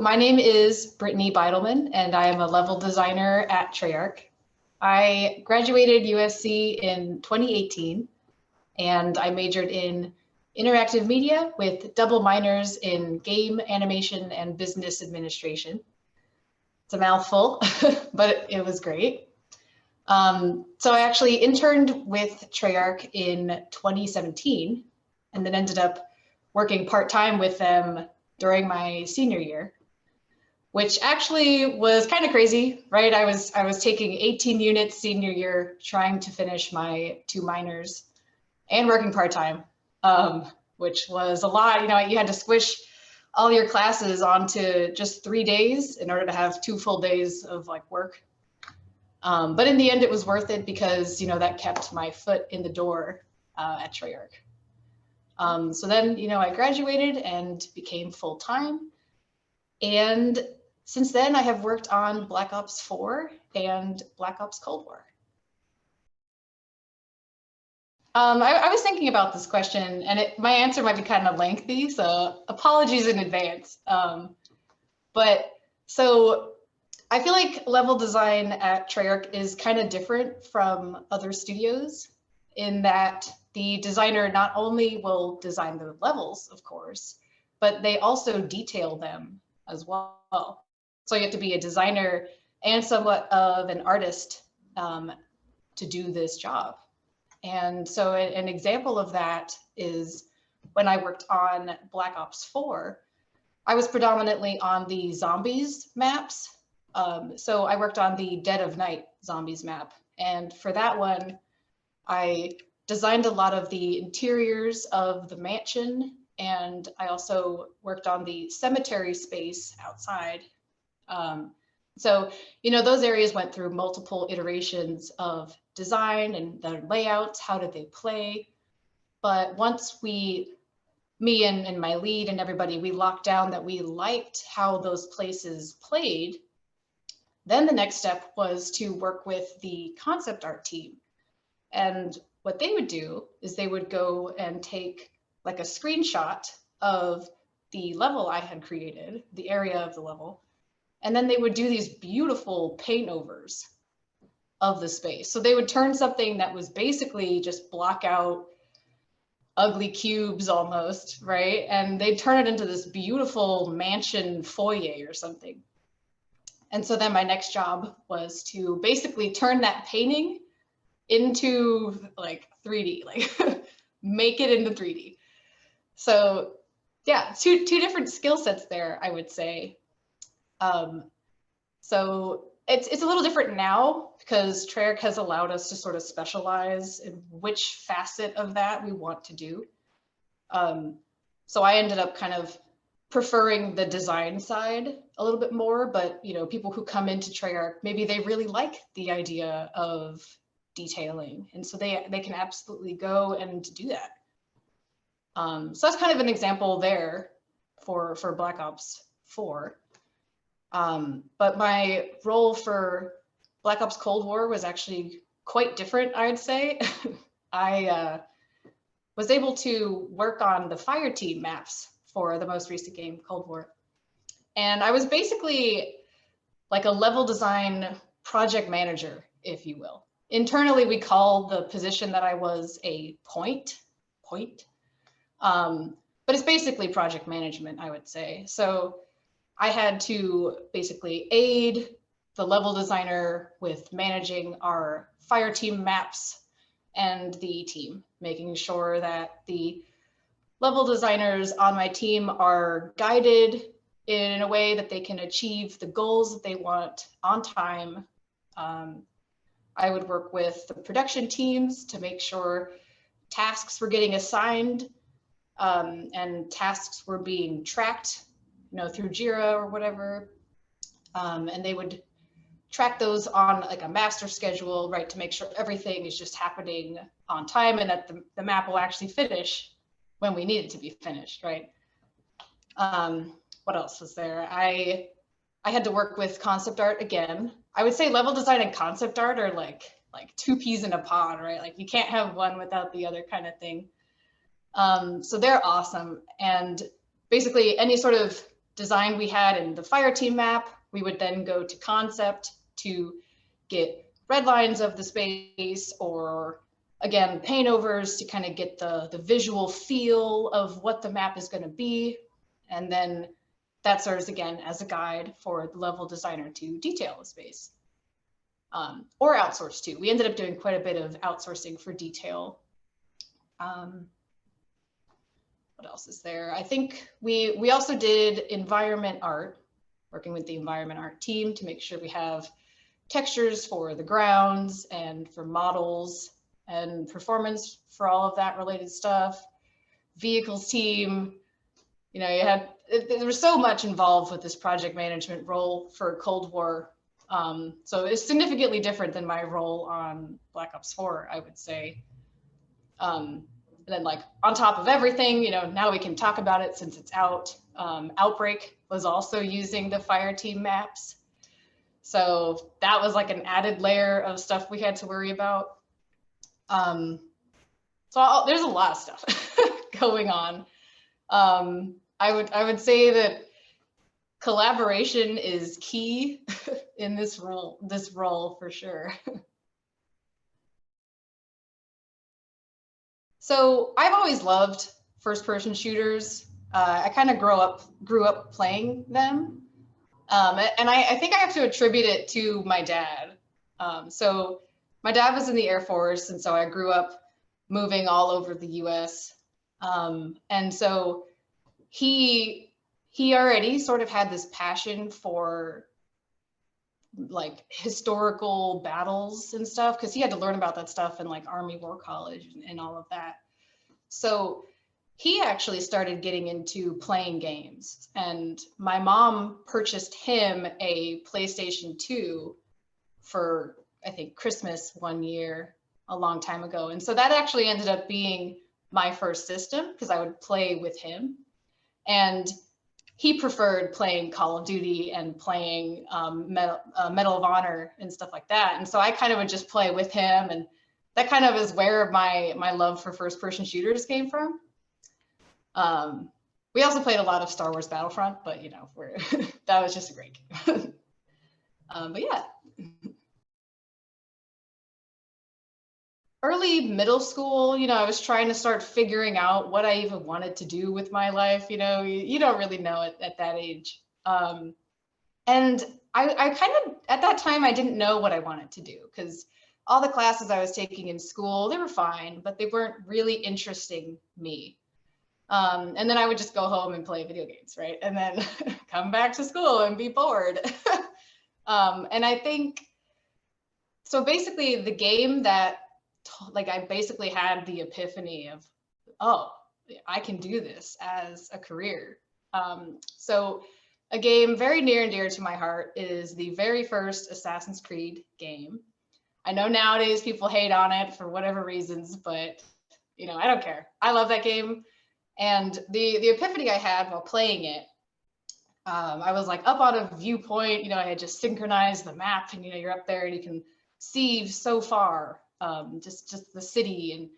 My name is Brittany Beidleman, and I am a level designer at Treyarch. I graduated USC in 2018, and I majored in interactive media with double minors in game animation and business administration. It's a mouthful, but it was great. So I actually interned with Treyarch in 2017, and then ended up working part-time with them during my senior year, which actually was kind of crazy, right? I was taking 18 units senior year, trying to finish my 2 minors and working part-time, which was a lot. You know, you had to squish all your classes onto just 3 days in order to have 2 full days of like work. But in the end, it was worth it because, you know, that kept my foot in the door at Treyarch. So then, you know, I graduated and became full-time. And since then, I have worked on Black Ops 4 and Black Ops Cold War. I was thinking about this question, and my answer might be kind of lengthy, so apologies in advance. But so I feel like level design at Treyarch is kind of different from other studios in that the designer not only will design the levels, of course, but they also detail them as well. So you have to be a designer and somewhat of an artist to do this job. And so an example of that is when I worked on Black Ops 4, I was predominantly on the zombies maps. So I worked on the Dead of Night zombies map. And for that one, I designed a lot of the interiors of the mansion, and I also worked on the cemetery space outside. So, you know, those areas went through multiple iterations of design and the layouts, how did they play? But once me and my lead and everybody, we locked down that we liked how those places played, then the next step was to work with the concept art team. And what they would do is they would go and take like a screenshot of the level I had created, the area of the level, and then they would do these beautiful paint overs of the space. So they would turn something that was basically just block out ugly cubes almost, right? And they'd turn it into this beautiful mansion foyer or something. And so then my next job was to basically turn that painting into like 3D, like make it into 3D. So yeah, two different skill sets there, I would say. So it's a little different now because Treyarch has allowed us to sort of specialize in which facet of that we want to do. So I ended up kind of preferring the design side a little bit more, but you know, people who come into Treyarch, maybe they really like the idea of detailing, and so they can absolutely go and do that. So that's kind of an example there for Black Ops 4. But my role for Black Ops Cold War was actually quite different, I'd say. I was able to work on the fire team maps for the most recent game, Cold War. And I was basically like a level design project manager, if you will. Internally, we call the position that I was a point. But it's basically project management, I would say. So I had to basically aid the level designer with managing our fire team maps and the team, making sure that the level designers on my team are guided in a way that they can achieve the goals that they want on time. I would work with the production teams to make sure tasks were getting assigned and tasks were being tracked, you know, through Jira or whatever. And they would track those on like a master schedule, right, to make sure everything is just happening on time and that the map will actually finish when we need it to be finished, right? What else was there? I had to work with concept art again. I would say level design and concept art are like 2 peas in a pod, right? Like you can't have one without the other kind of thing. So they're awesome. And basically any sort of design we had in the fire team map, we would then go to concept to get red lines of the space, or again, paint overs to kind of get the visual feel of what the map is going to be. And then that serves again as a guide for the level designer to detail the space. Or outsource too. We ended up doing quite a bit of outsourcing for detail. What else is there? I think we also did environment art, working with the environment art team to make sure we have textures for the grounds and for models and performance for all of that related stuff. Vehicles team, you know, there was so much involved with this project management role for Cold War. So it's significantly different than my role on Black Ops 4, I would say. And then like on top of everything, you know, now we can talk about it since it's out. Outbreak was also using the fire team maps. So that was like an added layer of stuff we had to worry about. There's a lot of stuff going on. I would say that collaboration is key in this role for sure. So I've always loved first-person shooters. I kind of grew up playing them. And I think I have to attribute it to my dad. So my dad was in the Air Force, and so I grew up moving all over the US. And so he already sort of had this passion for like historical battles and stuff, because he had to learn about that stuff in like Army War College and all of that. So he actually started getting into playing games, and my mom purchased him a PlayStation 2 for, I think, Christmas one year a long time ago. And so that actually ended up being my first system because I would play with him. And he preferred playing Call of Duty and playing Medal of Honor and stuff like that. And so I kind of would just play with him, and that kind of is where my love for first-person shooters came from. We also played a lot of Star Wars Battlefront, but you know, that was just a great game. But yeah. Early middle school, you know, I was trying to start figuring out what I even wanted to do with my life. You know, you don't really know it at that age. And I kind of, at that time, I didn't know what I wanted to do, because all the classes I was taking in school, they were fine, but they weren't really interesting me. And then I would just go home and play video games, right? And then come back to school and be bored. And I think, so basically the game that, like, I basically had the epiphany of, oh, I can do this as a career. So a game very near and dear to my heart is the very first Assassin's Creed game. I know nowadays people hate on it for whatever reasons, but you know, I don't care. I love that game. And the epiphany I had while playing it, I was like up on a viewpoint, you know, I had just synchronized the map, and you know, you're up there and you can see so far, just the city. And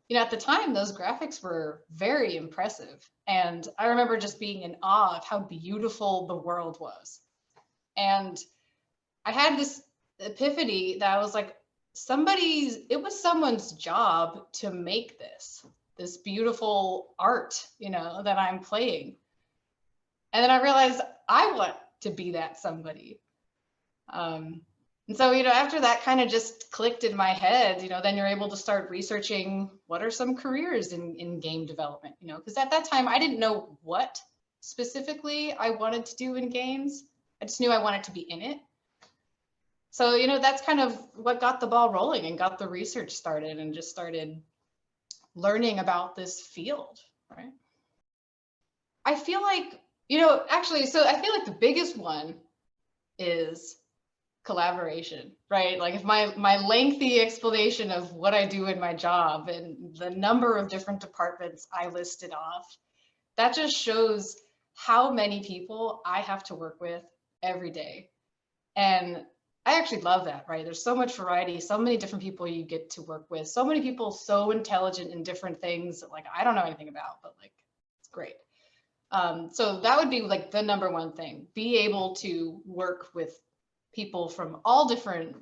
you know, at the time, those graphics were very impressive. And I remember just being in awe of how beautiful the world was. And I had this epiphany that I was like, it was someone's job to make this beautiful art, you know, that I'm playing. And then I realized I want to be that somebody. And so, you know, after that kind of just clicked in my head, you know, then you're able to start researching what are some careers in game development, you know, because at that time I didn't know what specifically I wanted to do in games. I just knew I wanted to be in it. So, you know, that's kind of what got the ball rolling and got the research started, and just started learning about this field, right? I feel like, you know, actually, so I feel like the biggest one is collaboration, right? Like, if my lengthy explanation of what I do in my job and the number of different departments I listed off, that just shows how many people I have to work with every day. And I actually love that, right? There's so much variety, so many different people you get to work with, so many people so intelligent in different things that, like, I don't know anything about, but like, it's great. So that would be like the number one thing, be able to work with people from all different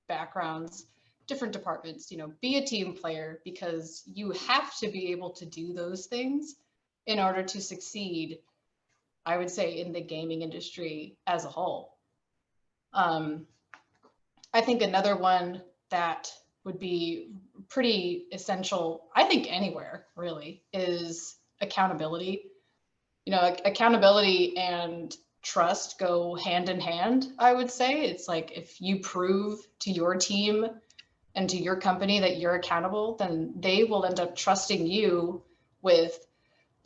backgrounds, different departments, you know, be a team player, because you have to be able to do those things in order to succeed, I would say, in the gaming industry as a whole. I think another one that would be pretty essential, I think anywhere really, is accountability. You know, accountability and trust go hand in hand, I would say. It's like if you prove to your team and to your company that you're accountable, then they will end up trusting you with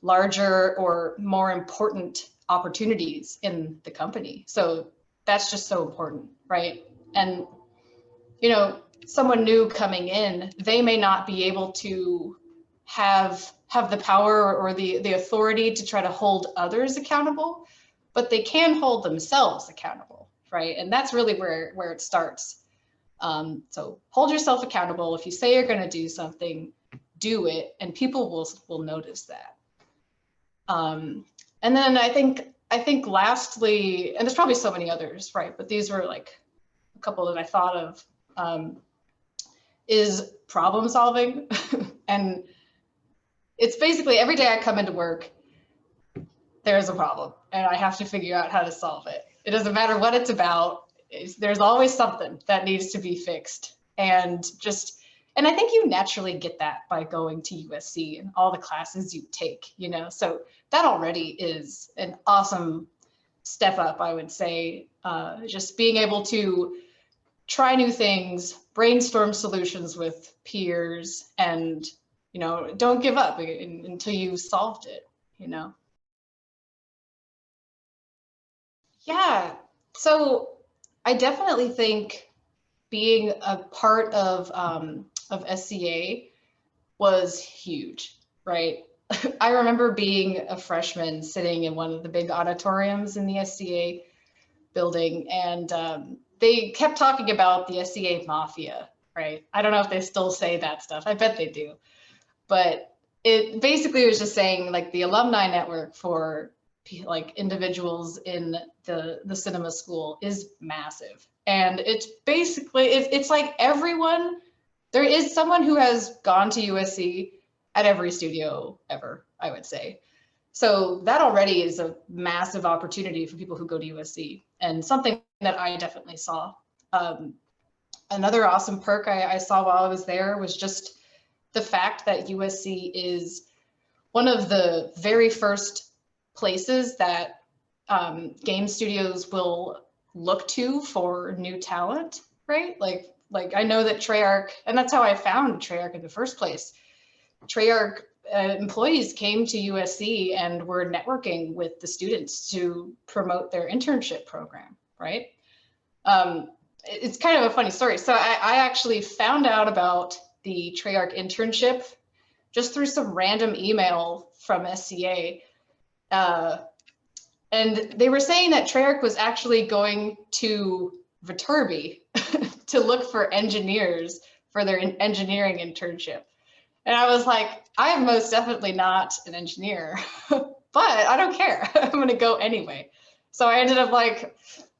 larger or more important opportunities in the company. So that's just so important, right? And, you know, someone new coming in, they may not be able to have the power or the authority to try to hold others accountable, but they can hold themselves accountable, right? And that's really where it starts. So hold yourself accountable. If you say you're going to do something, do it, and people will notice that. And then I think lastly, and there's probably so many others, right? But these were like a couple that I thought of, is problem solving. And it's basically every day I come into work, there's a problem and I have to figure out how to solve it. It doesn't matter what it's about. There's always something that needs to be fixed. And I think you naturally get that by going to USC and all the classes you take, you know, so that already is an awesome step up, I would say. Just being able to try new things, brainstorm solutions with peers, and, you know, don't give up until you've solved it, you know. Yeah, so I definitely think being a part of SCA was huge, right? I remember being a freshman sitting in one of the big auditoriums in the SCA building, and they kept talking about the SCA mafia, right? I don't know if they still say that stuff. I bet they do. But it basically was just saying like the alumni network for like individuals in the cinema school is massive. And it's basically, it's like everyone, there is someone who has gone to USC at every studio ever, I would say. So that already is a massive opportunity for people who go to USC, and something that I definitely saw. Another awesome perk I saw while I was there was just the fact that USC is one of the very first places that game studios will look to for new talent, right? Like I know that Treyarch, and that's how I found Treyarch in the first place. Treyarch employees came to USC and were networking with the students to promote their internship program, right? It's kind of a funny story. So I actually found out about the Treyarch internship just through some random email from SCA. And they were saying that Treyarch was actually going to Viterbi to look for engineers for their engineering internship. And I was like, I am most definitely not an engineer, but I don't care. I'm going to go anyway. So I ended up like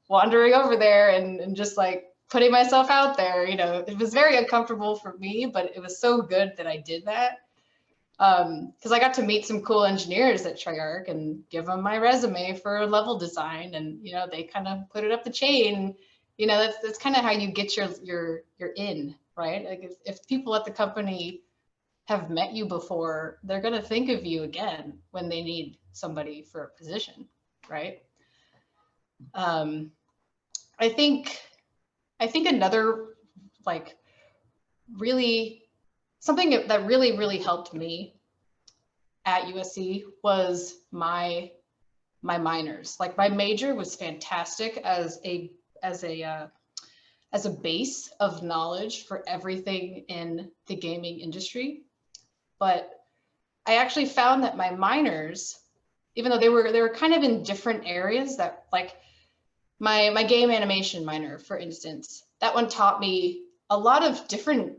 wandering over there and just like putting myself out there. You know, it was very uncomfortable for me, but it was so good that I did that. Because I got to meet some cool engineers at Treyarch and give them my resume for level design, and you know they kind of put it up the chain. You know, that's kind of how you get your in, right? Like if people at the company have met you before, they're gonna think of you again when they need somebody for a position, right? I think another like really something that really helped me at USC was my minors. Like my major was fantastic as a base of knowledge for everything in the gaming industry. But I actually found that my minors, even though they were kind of in different areas, that like my game animation minor, for instance, that one taught me a lot of different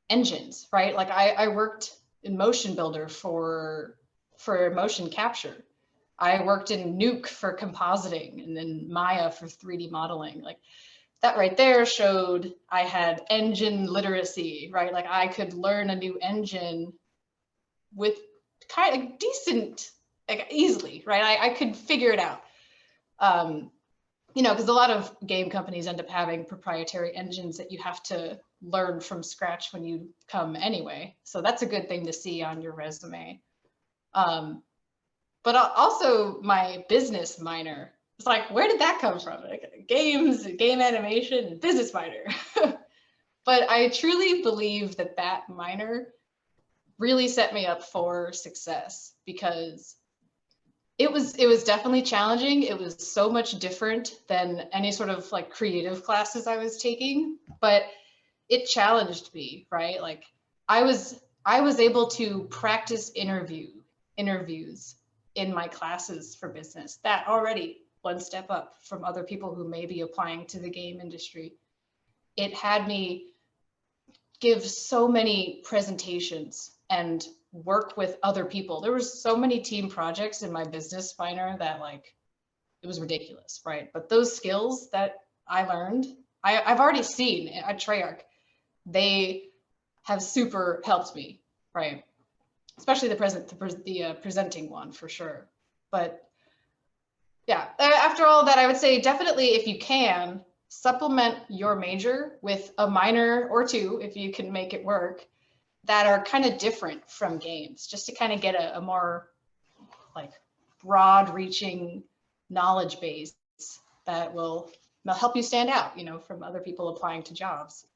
engines, right? Like I worked in Motion Builder for motion capture. I worked in Nuke for compositing and then Maya for 3D modeling. Like that right there showed I had engine literacy, right? Like I could learn a new engine with kind of decent, like easily, right? I could figure it out. You know, because a lot of game companies end up having proprietary engines that you have to learn from scratch when you come anyway. So that's a good thing to see on your resume. But also my business minor. It's like, where did that come from? Like, games, game animation, business minor. But I truly believe that that minor really set me up for success because it was definitely challenging. It was so much different than any sort of like creative classes I was taking, but it challenged me, right? Like I was able to practice interviews in my classes for business. That already one step up from other people who may be applying to the game industry. It had me give so many presentations and work with other people. There was so many team projects in my business minor that like, it was ridiculous, right? But those skills that I learned, I've already seen at Treyarch, they have super helped me, right? Especially the presenting one for sure. But yeah, after all that, I would say definitely if you can, supplement your major with a minor or two, if you can make it work, that are kind of different from games, just to kind of get a more like broad reaching knowledge base that will help you stand out, you know, from other people applying to jobs.